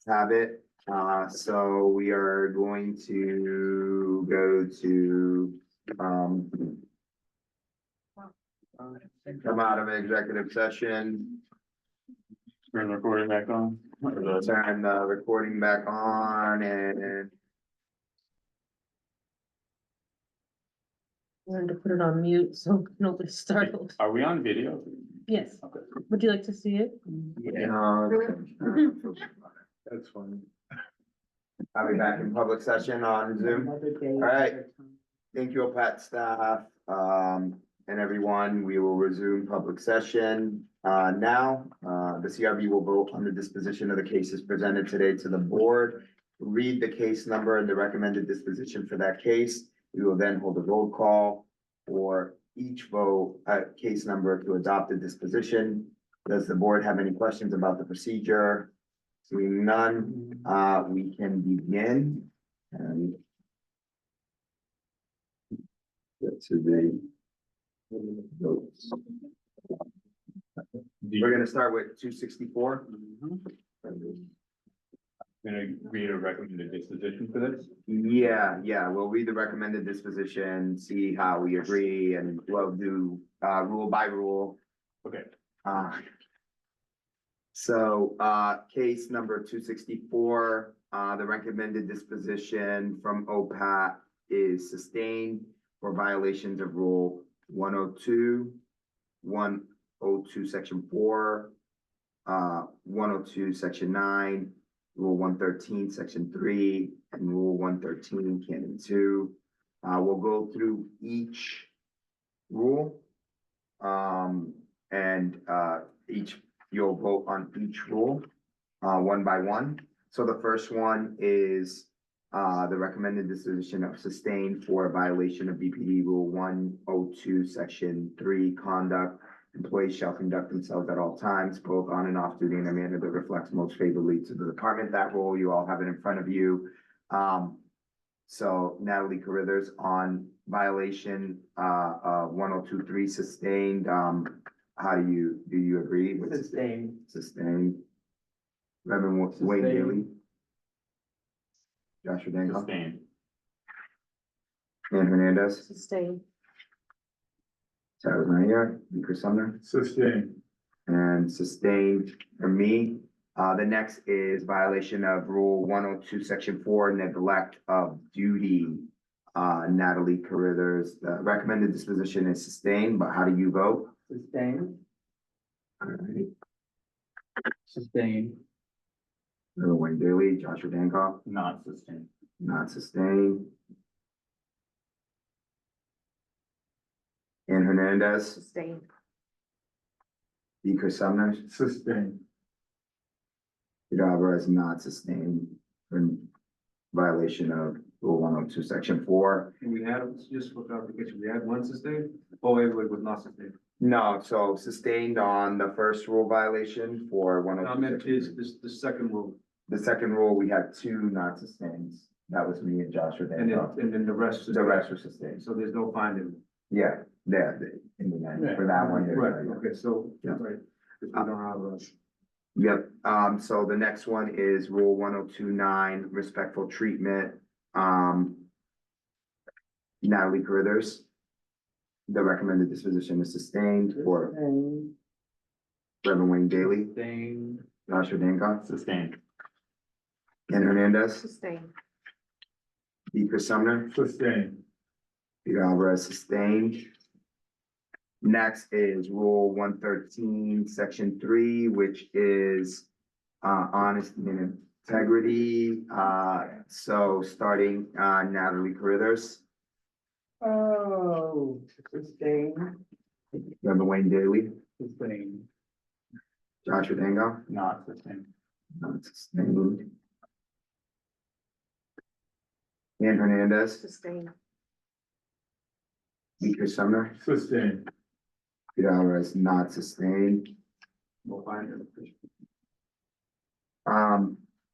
have it. So we are going to go to, come out of executive session, Turn the recording back on. turn the recording back on and Learn to put it on mute so nobody's startled. Are we on video? Yes. Okay. Would you like to see it? That's fine. I'll be back in public session on Zoom. Another day. All right. another time. Thank you, OPAT staff, and everyone. We will resume public session. Now, the CRB will vote on the disposition of the cases presented today to the board. Read the case number and the recommended disposition for that case. We will then hold a roll call for each vote, case number to adopt the disposition. Does the board have any questions about the procedure? Seeing none, we can begin. And get to the votes. We're gonna start with 264. Gonna read a recommended disposition for this? Yeah, we'll read the recommended disposition, see how we agree, and we'll do, rule by rule. Okay. Case number 264, the recommended disposition from OPAT is sustained for violations of rule 102, 102, section 4, 102, section 9, rule 113, section 3, and rule 113, canon 2. We'll go through each rule. You'll vote on each rule, one by one. So the first one is, the recommended disposition of sustained for a violation of BPD Rule 102, Section 3, conduct. Employees shall conduct themselves at all times, both on and off duty in a manner that reflects most favorably to the department. That rule, you all have it in front of you. So Natalie Carruthers on violation, of 102.3 sustained, do you agree with Sustained. sustained? Reverend Wayne Sustained. Daly? Joshua Dangle? Sustained. Ann Hernandez? Sustain. Sarah's not here. Chris Sumner? Sustained. And sustained for me. The next is violation of Rule 102, Section 4, neglect of duty. Natalie Carruthers, the recommended disposition is sustained, but how do you vote? Sustained. All right. Sustained. Reverend Wayne Daly, Joshua Dangle? Not sustained. Not sustained. Ann Hernandez, Sustain. Chris Sumner, Sustained. Peter Alvarez not sustained for violation of Rule 102, Section 4. And we had, just for clarification, we had one sustained, oh, everybody was not sustained. No, so sustained on the first rule violation for I 102. meant Section is 3. this, the second rule, The second rule, we had 2 not sustains. That was me and Joshua and Dangle. then the rest. The rest were sustained. So there's no finding. Yeah, in the end, for that one. there's Right, no- okay, so, Yeah. right, if we don't have a. Yep, so the next one is Rule 102.9, respectful treatment. Natalie Carruthers. The recommended disposition is sustained for Sustained. Reverend Wayne Daly, Sustained. Joshua Dangle, Sustained. Ann Hernandez, Sustain. Chris Sumner, Sustained. Peter Alvarez sustained. Next is Rule 113, Section 3, which is honesty and integrity. So starting Natalie Carruthers, Oh, sustained. Reverend Wayne Daly, Sustained. Joshua Dangle, Not sustained. not sustained. Ann Hernandez, Sustain. Chris Sumner, Sustained. Peter Alvarez not sustained. We'll find it.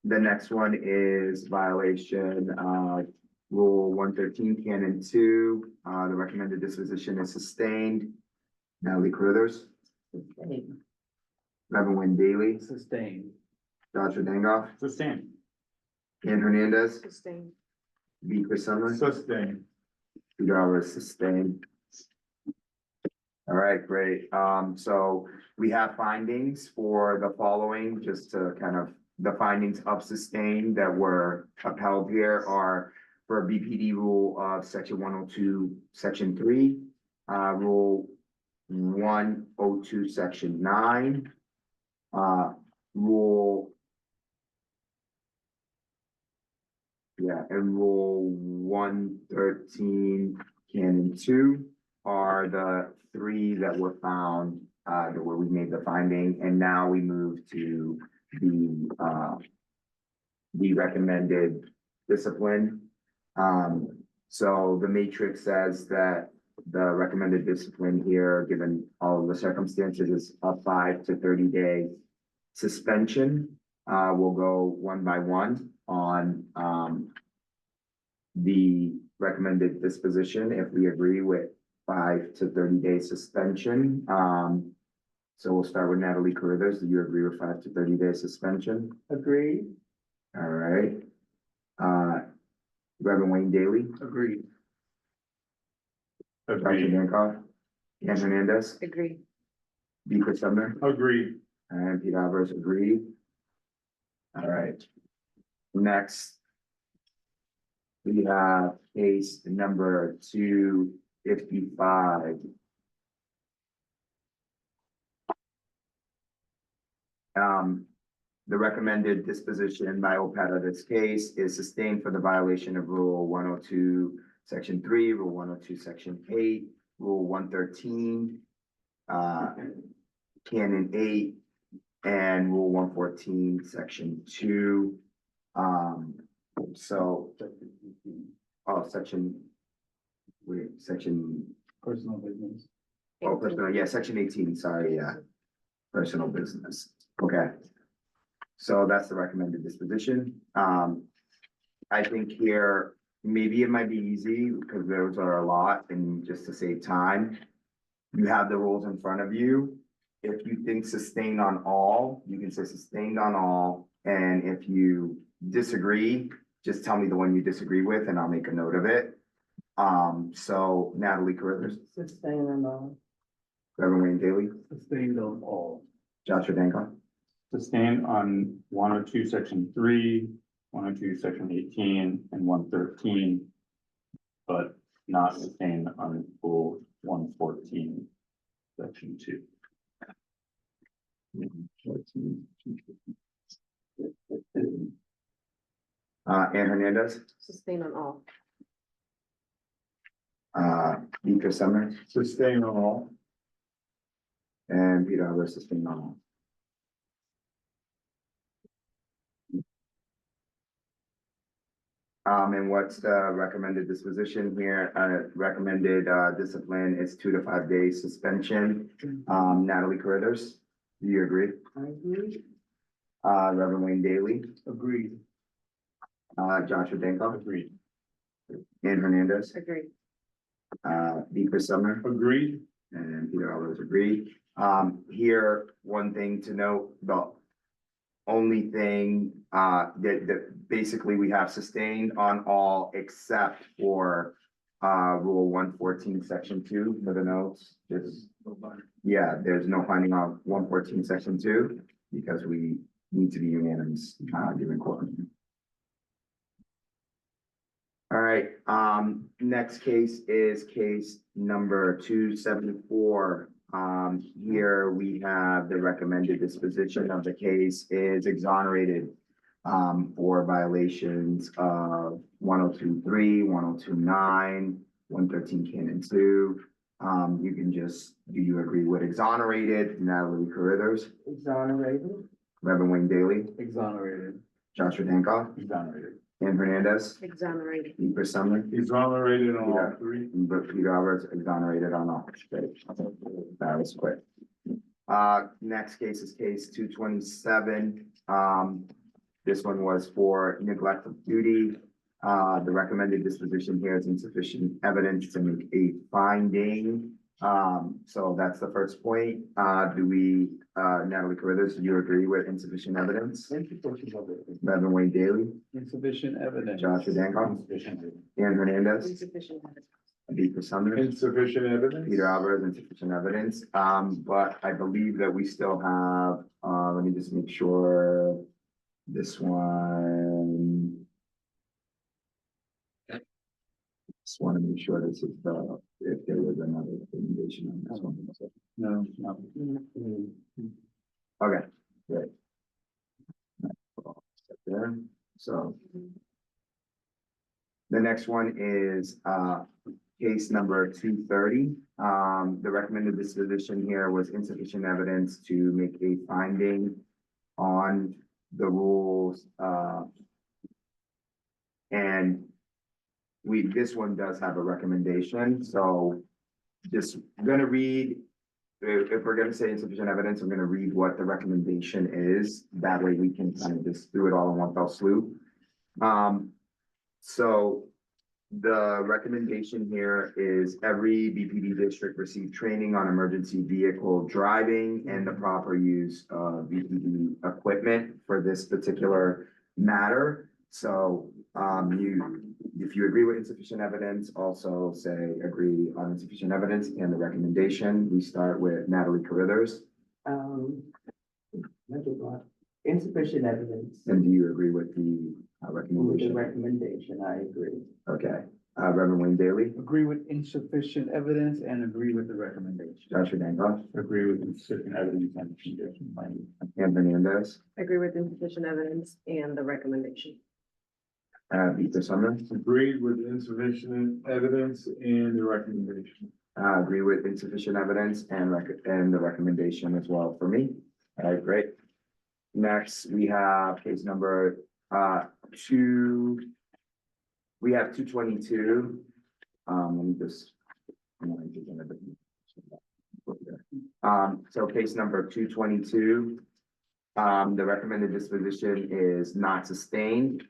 The next one is violation of Rule 113, Canon 2. The recommended disposition is sustained. Natalie Carruthers, Sustained. Reverend Wayne Daly, Sustained. Joshua Dangoff, Sustained. Ian Hernandez, Sustain. B. Chris Summer, Sustain. Peter Alvarez, sustained. All right, great. So we have findings for the following, just to kind of, the findings of sustain that were upheld here are for BPD rule of section 102, section 3, rule 102, section 9, rule and rule 113, canon 2 are the three that were found, where we made the finding, and now we move to the recommended discipline. So the matrix says that the recommended discipline here, given all of the circumstances, is a 5 to 30-day suspension. We'll go one by one on, the recommended disposition, if we agree with 5 to 30-day suspension. So we'll start with Natalie Carruthers. Do you agree with 5 to 30-day suspension? Agreed? All right. Reverend Wayne Daly, Agreed. Dr. Agreed. Dankoff, Ian Hernandez, Agree. B. Chris Sumner, Agreed. and Pete Alvarez agree. All right. Next, we have case number 255. The recommended disposition by OPED of this case is sustained for the violation of Rule 102, Section 3, Rule 102, Section 8, Rule 113, Canon 8, and Rule 114, Section 2. Section, Personal business. personal, yeah, Section 18, sorry, yeah. Personal business, okay. So that's the recommended disposition. I think here, maybe it might be easy because those are a lot and just to save time. You have the rules in front of you. If you think sustained on all, you can say sustained on all. And if you disagree, just tell me the one you disagree with and I'll make a note of it. So Natalie Carruthers, Sustain and all. Reverend Wayne Daly, Sustained on all. Joshua Dankoff, Sustained on 102, section 3, 102, section 18, and 113, but not sustained on Rule 114, section 2. Ann Hernandez, Sustain on all. Peter Sumner, Sustained on all. and Peter Alvarez sustained on all. And what's the recommended disposition here? Recommended, discipline is 2 to 5 days suspension. Natalie Carruthers, do you agree? I agree. Reverend Wayne Daly, Agreed. Joshua Dankoff, Agreed. Ann Hernandez, Agree. Chris Sumner, Agreed. and Peter Alvarez agree. Here, one thing to note, the only thing, that basically we have sustained on all except for, Rule 114, Section 2 for the notes. Yeah, there's no finding on 114, Section 2, because we need to be unanimous, given quorum. All right, next case is case number 274. Here we have the recommended disposition of the case is exonerated for violations of 102.3, 102.9, 113 canon 2. You can just, do you agree with exonerated? Natalie Carruthers, Exonerated? Reverend Wayne Daly, Exonerated. Joshua Dankoff, Exonerated. Ann Hernandez, Exonerated. Chris Sumner, Exonerated on all Yeah. three. but Peter Alvarez exonerated on all. Great. That was quick. Next case is case 227. This one was for neglect of duty. The recommended disposition here is insufficient evidence to make a finding. So that's the first point. Natalie Carruthers, do you agree with insufficient evidence? Insufficient evidence. Reverend Wayne Daly, Insufficient evidence. Joshua Dankoff, Dan Hernandez, Insufficient evidence. Aditya Sumner, Insufficient evidence? Peter Alvarez, insufficient evidence. But I believe that we still have, let me just make sure this one. Just want to make sure this is the, if there was another recommendation on this one. No, no. Okay, great. There, so. The next one is, case number 230. The recommended disposition here was insufficient evidence to make a finding on the rules, and this one does have a recommendation, so just gonna read, if we're gonna say insufficient evidence, I'm gonna read what the recommendation is. That way we can kind of just do it all in one fell swoop. So the recommendation here is every BPD district receive training on emergency vehicle driving and the proper use of BPD equipment for this particular matter. So, if you agree with insufficient evidence, also say agree on insufficient evidence and the recommendation. We start with Natalie Carruthers. Insufficient evidence. And do you agree with the With the recommendation? recommendation, I agree. Okay, Reverend Wayne Daly, Agree with insufficient evidence and agree with the recommendation. Joshua Dankoff, Agree with insufficient evidence and condition finding. Dan Hernandez, Agree with insufficient evidence and the recommendation. Peter Sumner, Agreed with insufficient evidence and the recommendation. agree with insufficient evidence and the recommendation as well for me. All right, great. Next, we have case number, we have 222. Let me just. So case number 222. The recommended disposition is not sustained.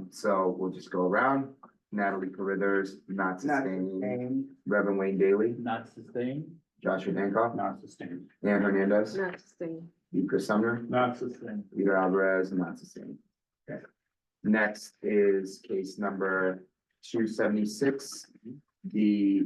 So we'll just go around. Natalie Carruthers, not Not sustained. sustained. Reverend Wayne Daly, Not sustained. Joshua Dankoff, Not sustained. Dan Hernandez, Not sustained. Chris Sumner, Not sustained. Peter Alvarez, not sustained. Okay. Next is case number 276. The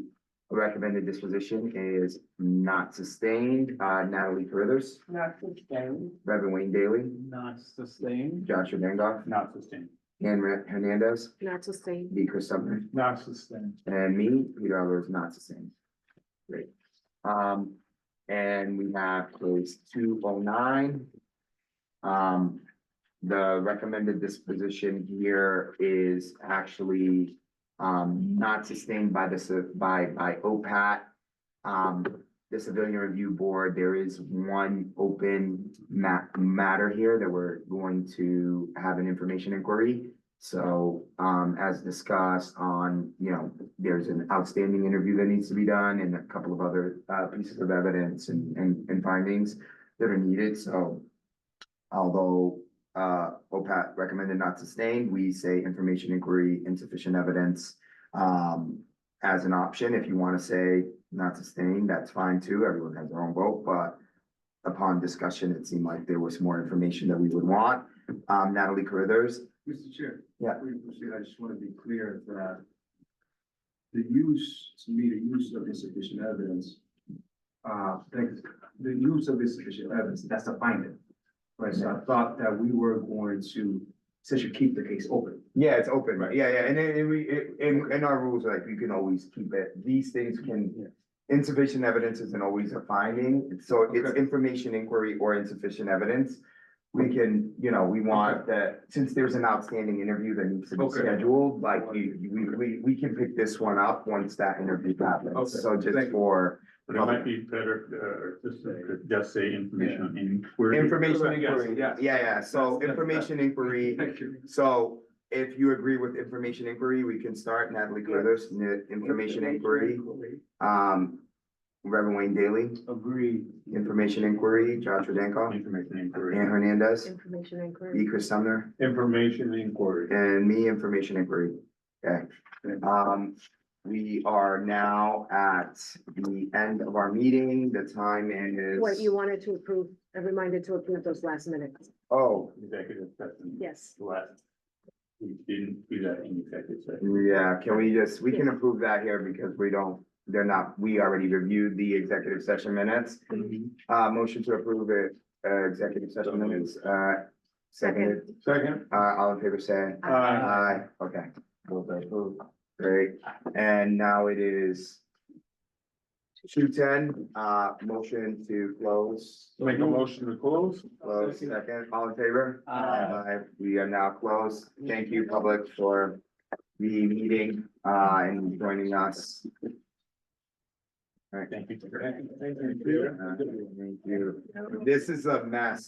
recommended disposition is not sustained. Natalie Carruthers, Not sustained. Reverend Wayne Daly, Not sustained. Joshua Dankoff, Not sustained. Dan Not Hernandez, sustained. Chris Sumner, Not sustained. and me, Peter Alvarez, not sustained. Great. And we have case 209. The recommended disposition here is actually not sustained by by OPAT. The Civilian Review Board, there is one open matter here that we're going to have an information inquiry. So, as discussed on, there's an outstanding interview that needs to be done and a couple of other pieces of evidence and findings that are needed. So although OPAT recommended not sustained, we say information inquiry, insufficient evidence as an option. If you want to say not sustained, that's fine too. Everyone has their own vote, but upon discussion, it seemed like there was more information that we would want. Natalie Carruthers. Mr. Chair. Yeah. Before you proceed, I just want to be clear that the use of insufficient evidence, the use of insufficient evidence, that's a finding. Right, so I thought that we were going to essentially keep the case open. Yeah, it's open, right? Yeah, and then in our rules, like, you can always keep it. These things insufficient evidence isn't always a finding. So it's Okay. information inquiry or insufficient evidence. We can, we want that, since there's an outstanding interview that needs to be Okay. scheduled, like, we can pick this one up once that interview happens. Okay. So just Thank you. for. But it might be better, just say information inquiry. Information Correct, yes, inquiry, yes. yeah, so That's information inquiry. Thank you. So if you agree with information inquiry, we can start. Natalie Carruthers, information inquiry. Reverend Wayne Daly, Agree. information inquiry. Joshua Dankoff, Information inquiry. Dan Hernandez, Information inquiry. Chris Sumner, Information inquiry. and me, information inquiry. Okay. we are now at the end of our meeting. The time is. What you wanted to approve, a reminder to approve those last minutes. Oh, Executive session. Yes. Last, we didn't do that in executive session. yeah, we can approve that here because we already reviewed the executive session minutes. Motion to approve it, executive session minutes, seconded, Second. all in favor say. Aye, okay. Both are approved. Great, and now it is 2:10, motion to close. Make a motion to close. Close, second, all in favor? Aye. We are now closed. Thank you, public, for the meeting, and joining us. All right, Thank you. Thank you. thank you. This is a mess.